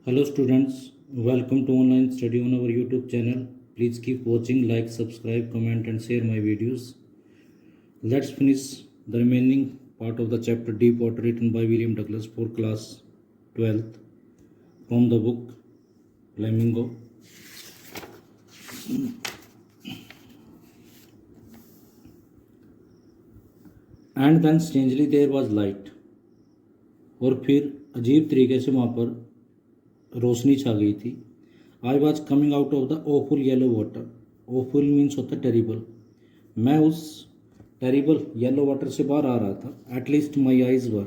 Hello students, welcome to online study on our YouTube channel. Please keep watching, like, subscribe, comment and share my videos. Let's finish the remaining part of the chapter Deep Water written by William Douglas for class 12th from the book Flamingo. And then strangely there was light. और फिर अजीब तरीके से वहाँ पर रोशनी छा गई थी. I was coming out of the awful yellow water. Awful means होता है टेरिबल. मैं उस टेरिबल येलो वाटर से बाहर आ रहा था. एटलीस्ट माई आइज वर,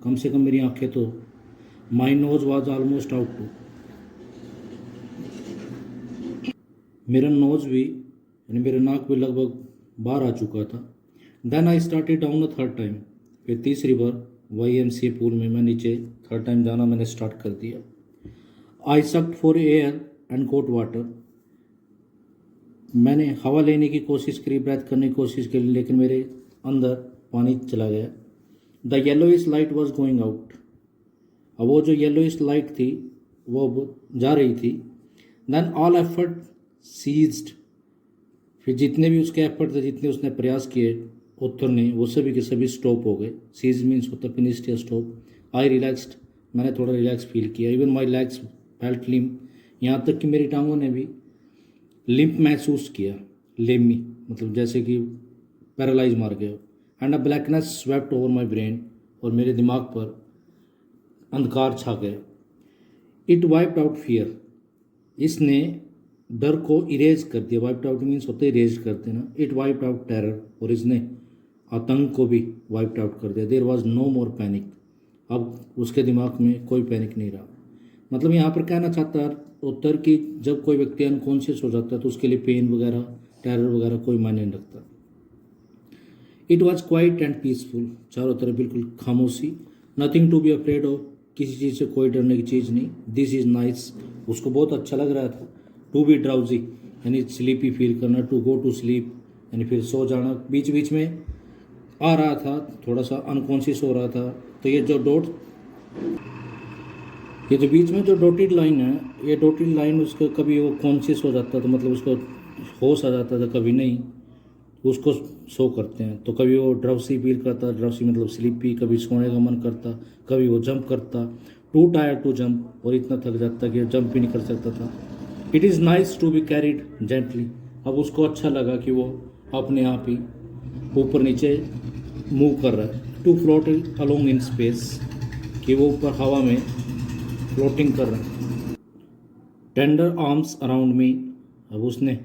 कम से कम मेरी आंखें तो. My nose was almost out too, मेरा नोज भी यानी मेरा नाक भी लगभग बाहर आ चुका था. Then I started down a third time. फिर तीसरी बार YMCA पूल में मैं नीचे थर्ड टाइम जाना मैंने स्टार्ट कर दिया. I sucked for air and got water. मैंने हवा लेने की कोशिश करी, ब्रेथ करने की कोशिश करी, लेकिन मेरे अंदर पानी चला गया. The yellowish light was going out. अब वो जो येलोइश लाइट थी वो जा रही थी. Then all effort ceased. फिर जितने भी उसके एफर्ट थे, जितने उसने प्रयास किए उतरने, वो सभी के सभी स्टॉप हो गए. सीज मीन्स होता फिनिश्ड या स्टॉप. आई रिलैक्स्ड. मैंने थोड़ा रिलैक्स फील किया. Even my legs felt limp. यहाँ तक कि मेरी टांगों ने भी लिम्प महसूस किया. लेमी मतलब जैसे कि पैरालाइज मार गए. And a blackness swept over my brain. और मेरे दिमाग पर अंधकार छा गया. It wiped out fear. इसने डर को इरेज कर दिया. वाइप्ड आउट मीन्स होता है इरेज कर देना. It wiped out terror. और इसने आतंक को भी वाइप्ड आउट कर दिया. There was no more panic. अब उसके दिमाग में कोई पैनिक नहीं रहा. मतलब यहाँ पर कहना चाहता है उत्तर कि जब कोई व्यक्ति अनकॉन्शियस हो जाता है तो उसके लिए पेन वगैरह टेरर वगैरह कोई मायने नहीं रखता. It was quiet and peaceful. चारों तरफ बिल्कुल खामोशी. Nothing to be afraid of. किसी चीज़ से कोई डरने की चीज़ नहीं. This is nice. उसको बहुत अच्छा लग रहा था. टू बी ड्राउजी यानी स्लीपी फील करना. टू गो टू स्लीप यानी फिर सो जाना. बीच बीच में आ रहा था, थोड़ा सा अनकॉन्शियस हो रहा था. तो ये जो बीच में जो डॉटेड लाइन है, ये डॉटेड लाइन उसको कभी वो कॉन्शियस हो जाता था, मतलब उसको होश आ जाता था, कभी नहीं. उसको सो करते हैं. तो कभी वो ड्राउसी फील करता. ड्राउसी मतलब स्लीपी. कभी सोने का मन करता. कभी वो जंप करता. Too tired to jump. और इतना थक जाता कि जंप भी नहीं कर सकता था. It is nice to be carried gently. अब उसको अच्छा लगा कि वो अपने आप ही ऊपर नीचे मूव कर रहा है. To float along in space कि वो ऊपर हवा में फ्लोटिंग कर रहा है. Tender arms around me. अब उसने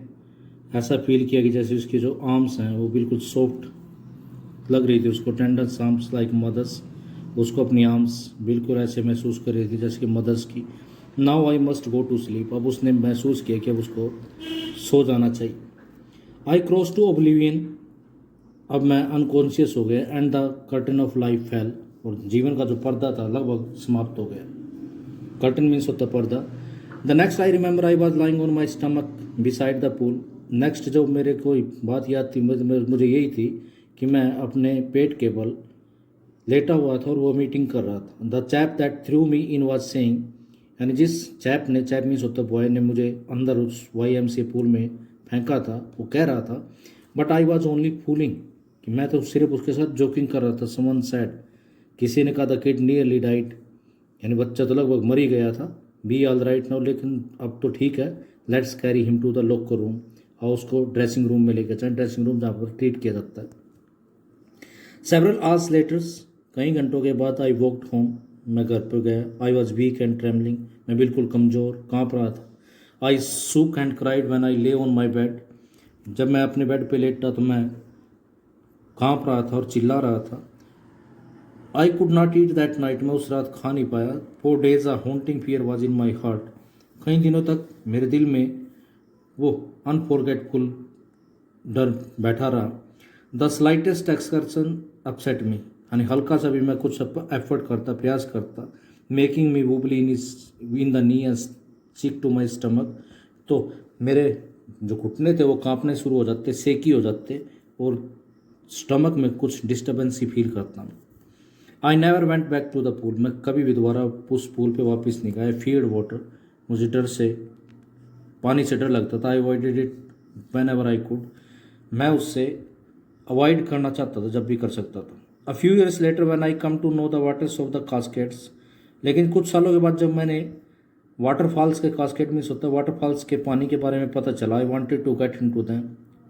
ऐसा फील किया कि जैसे उसकी जो आर्म्स हैं वो बिल्कुल सॉफ्ट लग रही थी उसको. Tender arms like mothers. उसको अपनी आर्म्स बिल्कुल ऐसे महसूस कर रही थी जैसे कि मदर्स की. Now I must go to sleep. अब उसने महसूस किया कि अब उसको सो जाना चाहिए. आई क्रॉस टू ओब्लिवियन. अब मैं अनकॉन्शियस हो गया. And the curtain of life fail. और जीवन का जो पर्दा था लगभग समाप्त हो गया. कर्टन मीन्स होता पर्दा. The next I remember I was lying on my stomach beside the pool. Next जो मेरे को बात याद थी मुझे यही थी कि मैं अपने पेट के बल लेटा हुआ था और वो मीटिंग कर रहा था. The chap that through me in was saying. यानी जिस चैप मीन्स होता बॉय ने मुझे अंदर उस YMCA पूल में फेंका था, वो कह रहा था but I was only fooling. कि मैं तो सिर्फ उसके साथ जोकिंग कर रहा था. Someone said. किसी ने कहा द किड नियरली डाइड. यानी बच्चा तो लगभग मर ही गया था. Be all right now. लेकिन अब तो ठीक है. Let's carry him to the locker room. और उसको ड्रेसिंग रूम में लेकर जाए. ड्रेसिंग रूम जहाँ पर ट्रीट किया जाता है. Several hours letters. कई घंटों के बाद आई वॉकड होम. मैं घर पर गया. I was weak and trembling. मैं बिल्कुल कमज़ोर काँप रहा था. आई सूक एंड क्राइड व्हेन आई ले ऑन माई बेड. जब मैं अपने बेड पे लेटा तो मैं काँप रहा था और चिल्ला रहा था. I could not eat that night. मैं उस रात खा नहीं पाया. 4 days a haunting fear was in my heart. कई दिनों तक मेरे दिल में वो अनफॉरगेटफुल डर बैठा रहा. द स्लाइटेस्ट एक्सकर्सन अपसेट मी. यानी हल्का सा भी मैं कुछ एफर्ट करता, प्रयास करता, making me wobbly in the knee and sick to my stomach. तो मेरे जो घुटने थे वो कांपने शुरू हो जाते, सेकी हो जाते और स्टमक में कुछ डिस्टर्बेंस ही फील करता. I never went back to the pool, मैं कभी भी दोबारा उस पूल पे वापस नहीं गया। आई फीयर्ड वाटर, मुझे डर से, पानी से डर लगता था। I avoided it whenever I could, मैं उससे अवॉइड करना चाहता था जब भी कर सकता था। A few years later when I come to know the waters of the Cascades, लेकिन कुछ सालों के बाद जब मैंने वाटरफॉल्स के, कास्केट मीन्स होता है वाटरफॉल्स के पानी के बारे में पता चला, I wanted to get into them,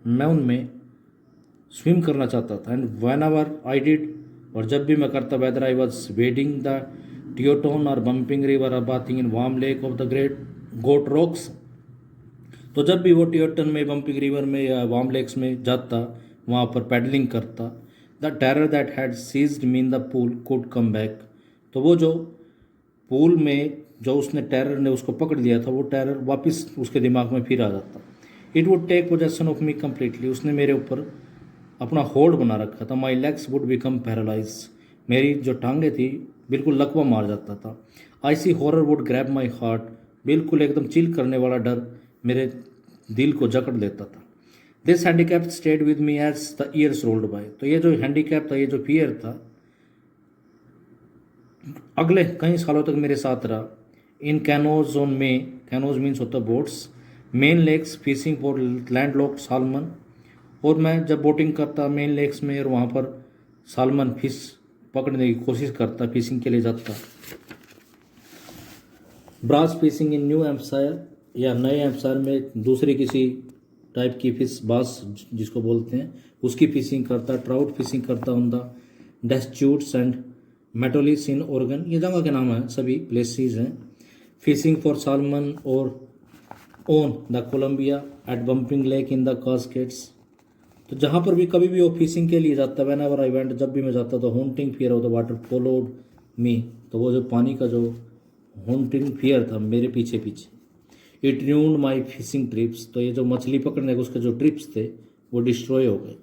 मैं उनमें स्विम करना चाहता था। And whenever I did, और जब भी मैं करता, whether I was wading the Tieton और बम्पिंग रिवर और bathing in Warm Lake of the great Goat Rocks, तो जब भी वो टियोटन में, बम्पिंग रिवर में या वार्म लेक्स में जाता, वहाँ पर पैडलिंग करता, the terror that had seized me in the pool could come back, तो वो जो पूल में जो उसने टेरर ने उसको पकड़ लिया था, वो टेरर वापस उसके दिमाग में फिर आ जाता। It would take possession of me completely, उसने मेरे ऊपर अपना होल्ड बना रखा था। My legs would become paralyse, मेरी जो टांगें थी बिल्कुल लकवा मार जाता था। Icy horror would grab my heart, बिल्कुल एकदम चिल करने वाला डर मेरे दिल को जकड़ लेता था। This handicap stayed with me as the years rolled by, तो ये जो हैंडीकैप था, ये जो फियर था, अगले कई सालों तक मेरे साथ रहा। इन कैनोज जोन में, कैनोज मीन्स होता है boats, men lakes fishing for land locked salmon, और मैं जब बोटिंग करता मेन लेक्स में और वहाँ पर सालमन फिश पकड़ने की कोशिश करता, फिशिंग के लिए जाता। ब्रास फिशिंग इन न्यू एम्पशायर, या नए एम्पशायर में दूसरी किसी टाइप की फिश, बास जिसको बोलते हैं, उसकी फिशिंग करता। ट्राउट फिशिंग करता on the Deschutes and Metolius in Oregon, ये जगह के नाम है, सभी प्लेसेस हैं। फिशिंग फॉर सालमन और on the Columbia at Bumping Lake in the Cascades, तो जहाँ पर भी कभी भी वो फिशिंग के लिए जाता, वेन एवर आई वेंट, जब भी मैं जाता तो haunting fear of the water followed me, तो वो जो पानी का जो हॉन्टिंग फियर था मेरे पीछे पीछे। It ruined my fishing trips, तो ये जो मछली पकड़ने के उसके जो ट्रिप्स थे वो डिस्ट्रॉय हो गए।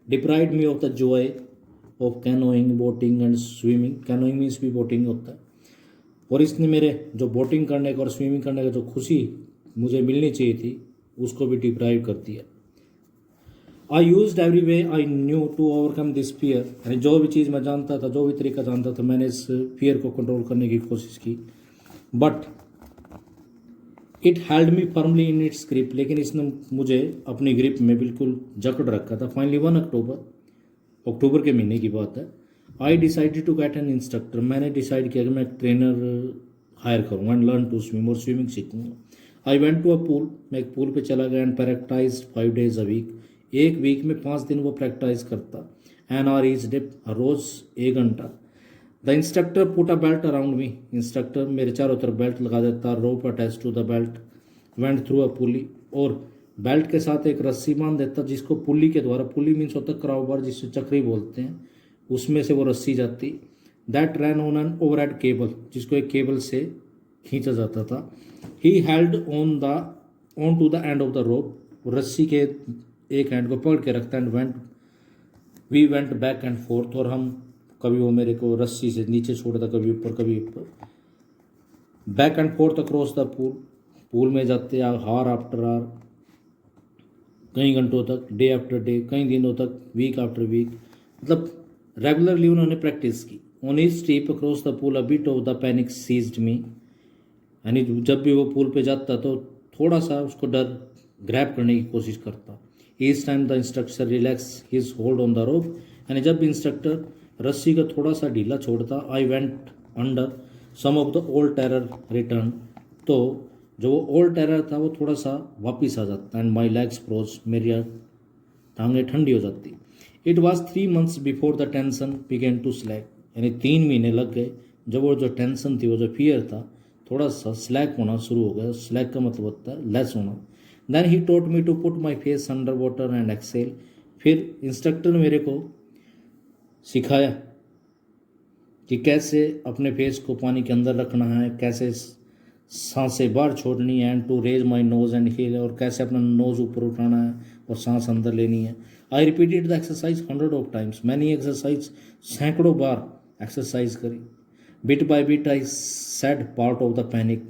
Deprived me of the Joy of canoeing, boating and swimming, canoeing means भी बोटिंग होता है, और इसने मेरे जो बोटिंग करने का और स्विमिंग करने का जो खुशी मुझे मिलनी चाहिए थी उसको भी डिप्राइव कर दिया। I use every way I knew to overcome this fear, यानी जो भी चीज़ मैं जानता था, जो भी तरीका जानता था, मैंने इस फियर को कंट्रोल करने की कोशिश की। But it held me firmly in its grip, लेकिन इसने मुझे अपनी ग्रिप में बिल्कुल जकड़ रखा था। फाइनली 1 अक्टूबर के महीने की बात है, I decided to get an instructor, मैंने डिसाइड किया कि मैं ट्रेनर हायर करूँगा एंड लर्न टू स्विम, और स्विमिंग सीखूंगा। I went to a pool, मैं एक पूल पे चला गया and practise 5 days a week, एक वीक में 5 दिन वो प्रैक्टाइज करता। एन आर ईच डे, रोज़ 1 घंटा। The instructor put a belt around me, instructor मेरे चारों तरफ बेल्ट लगा देता। Rope attach to the belt, went through a pulley, और बेल्ट के साथ एक रस्सी बांध देता जिसको पुली के द्वारा, पुली मीन्स होता है क्राउबार जिससे चक्री बोलते हैं, उसमें से वो रस्सी जाती। That ran on an overhead cable, जिसको एक केबल से खींचा जाता था। He held on to the end of the rope, रस्सी के एक एंड को पकड़ के रखता। And we went back and forth, और हम कभी वो मेरे को रस्सी से नीचे छोड़ता, कभी ऊपर कभी ऊपर, back and fourth across the pool, pool में जाते हार आफ्टर आर, कई घंटों तक, डे आफ्टर डे, कई दिनों तक, वीक आफ्टर वीक, मतलब रेगुलरली उन्होंने प्रैक्टिस की। On each step across the pool a bit of the panic seized me, यानी जब भी वो पूल पे जाता तो थोड़ा सा उसको डर ग्रैब करने की कोशिश करता। Each time the instructor relax his hold on the rope, यानी जब इंस्ट्रक्टर रस्सी को थोड़ा सा ढीला छोड़ता, I went under, some of the old terror return, तो जो वो ओल्ड टेरर था वो थोड़ा सा वापिस आ जाता। एंड माई लेग्स फ्रोज, मेरी टांगें ठंडी हो जाती। इट वॉज 3 months before the tension began to slack, यानी 3 महीने लग गए जब वो जो टेंशन थी, वो जो फियर था, थोड़ा सा स्लैक होना शुरू हो गया। स्लैक का मतलब होता है लेस होना। Then he taught me to put my face under water and exhale, फिर इंस्ट्रक्टर ने मेरे को सिखाया कि कैसे अपने फेस को पानी के अंदर रखना है, कैसे सांसें बाहर छोड़नी है, and to raise my nose and inhale, और कैसे अपना नोज ऊपर उठाना है और सांस अंदर लेनी है। I repeated the exercise 100 of times, मैंने एक्सरसाइज सैकड़ों बार एक्सरसाइज करी। Bit by bit I said part of the panic,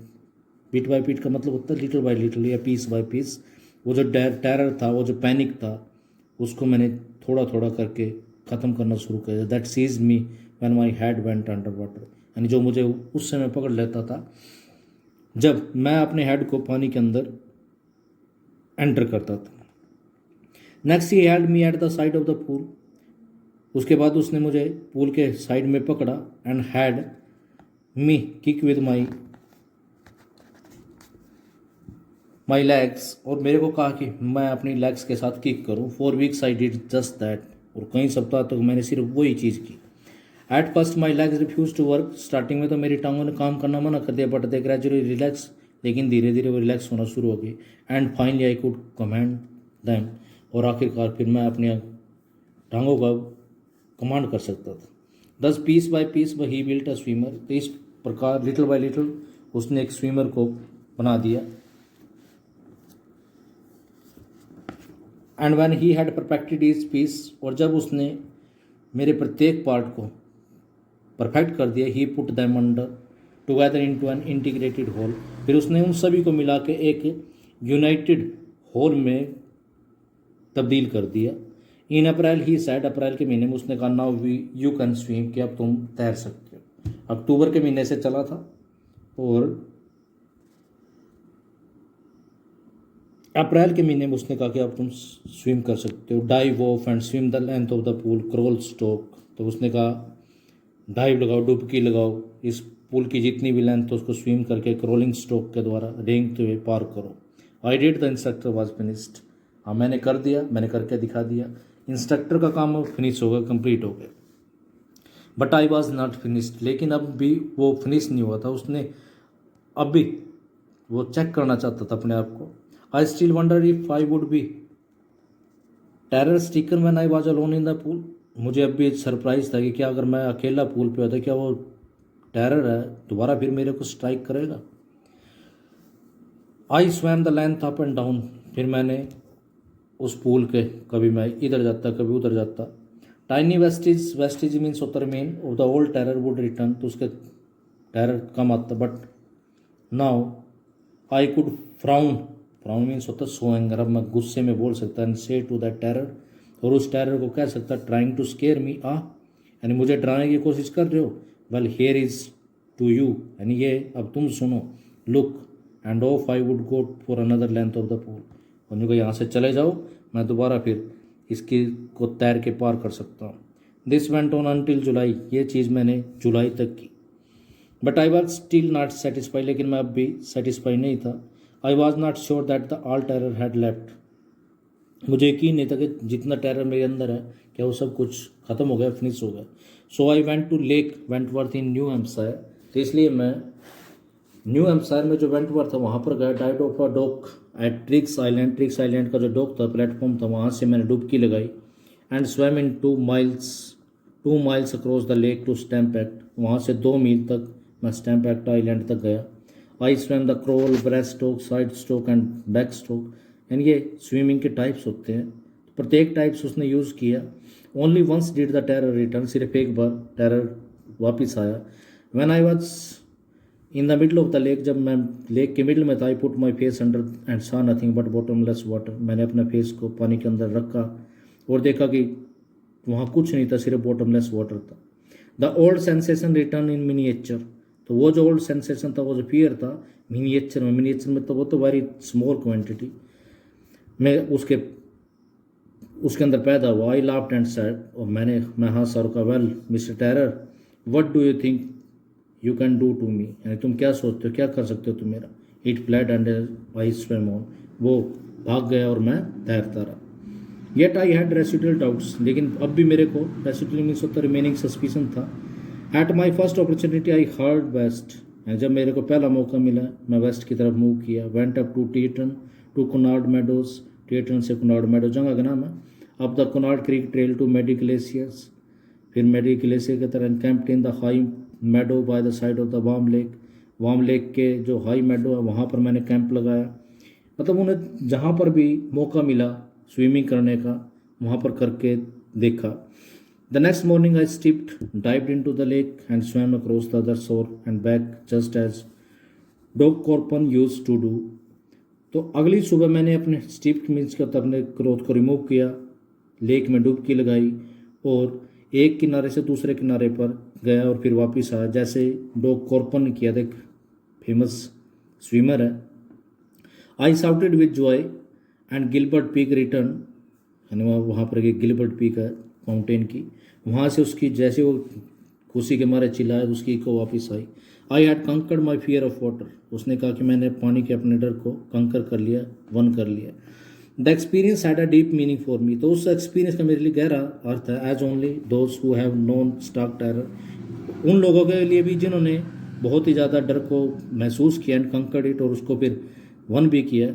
bit by bit का मतलब होता है लिटिल बाय लिटिल या पीस बाय पीस, वो जो टेरर था, वो जो पैनिक था, उसको मैंने थोड़ा थोड़ा करके ख़त्म करना शुरू किया। That sees me when my head went under water, यानी जो मुझे उस समय पकड़ लेता था जब मैं अपने हेड को पानी के अंदर एंटर करता था। Next he held me at the side of the pool, उसके बाद उसने मुझे पूल के साइड में पकड़ा and had me kick with my legs, और मेरे को कहा कि मैं अपनी लेग्स के साथ किक करूं। 4 weeks I did just that, और कई सप्ताह तक मैंने सिर्फ वही चीज़ की। At first my legs refuse to work, starting में तो मेरी टांगों ने काम करना मना कर दिया, बट दे ग्रेजुअली रिलैक्स, लेकिन धीरे धीरे वो रिलैक्स होना शुरू हो गई। And finally I could command them, और आखिरकार फिर मैं अपने टांगों का कमांड कर सकता था। Thus piece by piece he built a swimmer, तो इस प्रकार लिटिल बाय लिटिल उसने एक स्विमर को बना दिया। And when he had perfected his piece, और जब उसने मेरे प्रत्येक पार्ट को परफेक्ट कर दिया, he put them under together into an integrated whole, फिर उसने उन सभी को मिला के एक यूनाइटेड होल में तब्दील कर दिया। इन अप्रैल ही सैड, अप्रैल के महीने में उसने कहा नाउ यू कैन स्विम, कि अब तुम तैर सकते हो। अक्टूबर के महीने से चला था और अप्रैल के महीने में उसने कहा कि अब तुम स्विम कर सकते हो। Dive of and swim the length of the pool, crawl stroke, तो उसने कहा डाइव लगाओ, डुबकी लगाओ, इस पूल की जितनी भी लेंथ तो उसको स्विम करके क्रॉलिंग स्ट्रोक के द्वारा रेंगते हुए पार करो। I did, the instructor was finished, हाँ मैंने कर दिया, मैंने करके दिखा दिया। इंस्ट्रक्टर का काम फिनिश हो गया, कंप्लीट हो गया। But I was not finished, लेकिन अब भी वो फिनिश नहीं हुआ था। उसने अब भी वो चेक करना चाहता था अपने आप को। I still wonder if I would be terror sticker when I was alone in the pool, मुझे अब भी सरप्राइज था कि क्या अगर मैं अकेला पूल पे होता, क्या वो टेरर है दोबारा फिर मेरे को स्ट्राइक करेगा। आई swum the length up and down, फिर मैंने उस पूल के कभी मैं इधर जाता कभी उधर जाता। टाइनी वेस्टिज, वेस्टिज मीन्स होता remain of the old terror would return, तो उसके टेरर कम आता। But now I could frown, frown means होता सो एंगर, अब मैं गुस्से में बोल सकता एंड से टू दैट टेरर, और उस टेरर को कह सकता ट्राइंग टू स्केयर मी, यानी मुझे डराने की कोशिश कर रहे हो। Well here is to you, यानी ये अब तुम सुनो। Look end of I would go for another length of the pool, उन्होंने कहा यहाँ से चले जाओ, मैं दोबारा फिर इसकी को तैर के पार कर सकता हूँ। दिस वेंट ऑन अनटिल जुलाई, ये चीज़ मैंने जुलाई तक की। But I was still not satisfy, लेकिन मैं अब भी सेटिस्फाई नहीं था। I was not sure that the all terror had left, मुझे यकीन नहीं था कि जितना टेरर मेरे अंदर है क्या वो सब कुछ ख़त्म हो गया, फिनिश हो गया। So I went to Lake Wentworth in New Hampshire, तो इसलिए मैं न्यू हैम्पशायर में जो वेंटवर्थ था वहाँ पर गया। Died off a dock at Tricks Island, Tricks Island का जो डॉक था, प्लेटफॉर्म था, वहाँ से मैंने डुबकी लगाई। And swam in 2 miles across the lake to Stamp Act, वहाँ से 2 मील तक मैं स्टैम्पैक्ट आइलैंड तक गया। आई swum the crawl, breast stroke, side stroke and back stroke, यानी ये स्विमिंग के टाइप्स होते हैं, प्रत्येक टाइप्स उसने यूज़ किया। Only once did the terror return, सिर्फ एक बार टेरर वापस आया। When I was in the middle of the lake, जब मैं लेक के मिडल में था, I put my face under and saw nothing but bottomless water, मैंने अपने फेस को पानी के अंदर रखा और देखा कि वहाँ कुछ नहीं था, सिर्फ बॉटमलेस वाटर था। The old sensation return in miniature, तो वो जो ओल्ड सेंसेशन था, वो जो फियर था मिनिएचर में तो वो तो वेरी स्मॉल क्वान्टिटी में उसके अंदर पैदा हुआ। आई लाफ्ड एंड सेड, और मैं हंसा और कहा, well mister terror what do you think you can do to me, यानी तुम क्या सोचते हो, क्या कर सकते हो तुम मेरा। It fled and I swim on, वो भाग गया और मैं तैरता रहा। Yet I had residual doubts, लेकिन अब भी मेरे को रेसिडुअल मीन्स होता रिमेनिंग सस्पिशन था। At my first opportunity I heard west, जब मेरे को पहला मौका मिला मैं वेस्ट की तरफ मूव किया। Went up to Tieton to Conrad Meadows, Tieton से कुनार्ड मेडो जगह का नाम है। अब the Conrad Creek Trail to Meade Glaciers, फिर मेडी ग्लेशियर की तरह camped in the high meadow by the side of the Warm Lake के जो हाई मेडो है वहाँ पर मैंने कैंप लगाया। मतलब उन्हें जहाँ पर भी मौका मिला स्विमिंग करने का वहाँ पर करके देखा। The next morning I stripped dived into the lake and swam across the other shore and back just as Doc Corpron used to do. तो अगली सुबह मैंने अपने स्टिप्ड मीन्स के अपने क्लोथ को रिमूव किया, लेक में डुबकी लगाई और एक किनारे से दूसरे किनारे पर गया और फिर वापस आया, जैसे डॉग कॉर्पन ने किया था, एक फेमस स्विमर है। I shouted with joy and Gilbert Peak return, यानी वहाँ पर एक गिलबर्ट पीक है माउंटेन की, वहाँ से उसकी जैसे वो खुशी के मारे चिल्लाया उसकी इको वापस आई। I had conquered my fear of water, उसने कहा कि मैंने पानी के अपने डर को कंकर कर लिया, वन कर लिया। The experience had a deep meaning for me, तो उस एक्सपीरियंस का मेरे लिए गहरा अर्थ है। As only those who have known stark terror, उन लोगों के लिए भी जिन्होंने बहुत ही ज़्यादा डर को महसूस किया एंड कंकर्ड इट, और उसको फिर वन भी किया,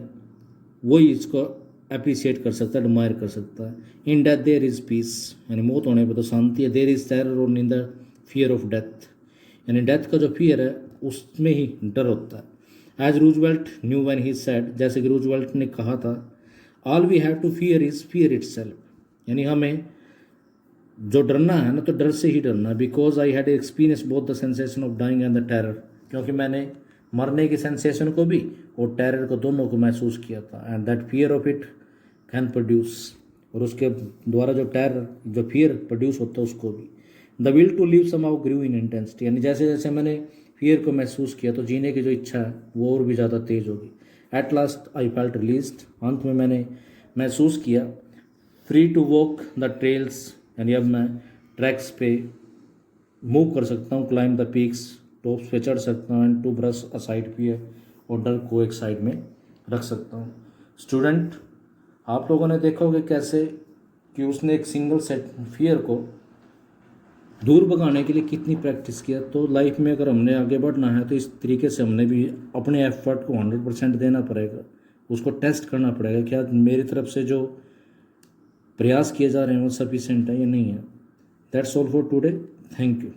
वही इसको अप्रिशिएट कर सकता है, एडमायर कर सकता है। In death there is peace, यानी मौत होने पर तो शांति है। देयर इज़ टेरर और in the fear of death, यानी डेथ का जो फियर है उसमें ही डर होता है। As Roosevelt knew when he said, जैसे कि रूजवेल्ट ने कहा था, all we have to fear is fear itself, यानी हमें जो डरना है ना तो डर से ही डरना। Because I had experience both the sensation of dying and the terror, क्योंकि मैंने मरने की सेंसेशन को भी और टेरर को दोनों को महसूस किया था। And that fear of it can produce, और उसके द्वारा जो टेरर जो फियर प्रोड्यूस होता है उसको भी। The will to live somehow grew in intensity, यानी जैसे जैसे मैंने फियर को महसूस किया तो जीने की जो इच्छा है वो और भी ज़्यादा तेज होगी। At last I felt released, अंत में मैंने महसूस किया free to walk the trails, यानी अब मैं ट्रैक्स पे मूव कर सकता हूँ, क्लाइंब द पीक्स, टॉप्स पे चढ़ सकता हूँ, and to brush aside fear, और डर को एक साइड में रख सकता हूँ। स्टूडेंट, आप लोगों ने देखोगे कैसे कि उसने एक सिंगल सेट फियर को दूर भगाने के लिए कितनी प्रैक्टिस किया। तो लाइफ में अगर हमने आगे बढ़ना है तो इस तरीके से हमने भी अपने एफर्ट को 100% देना पड़ेगा, उसको टेस्ट करना पड़ेगा क्या मेरी तरफ से जो प्रयास किए जा रहे हैं वो सफिशिएंट है या नहीं है। That's all for today, thank you.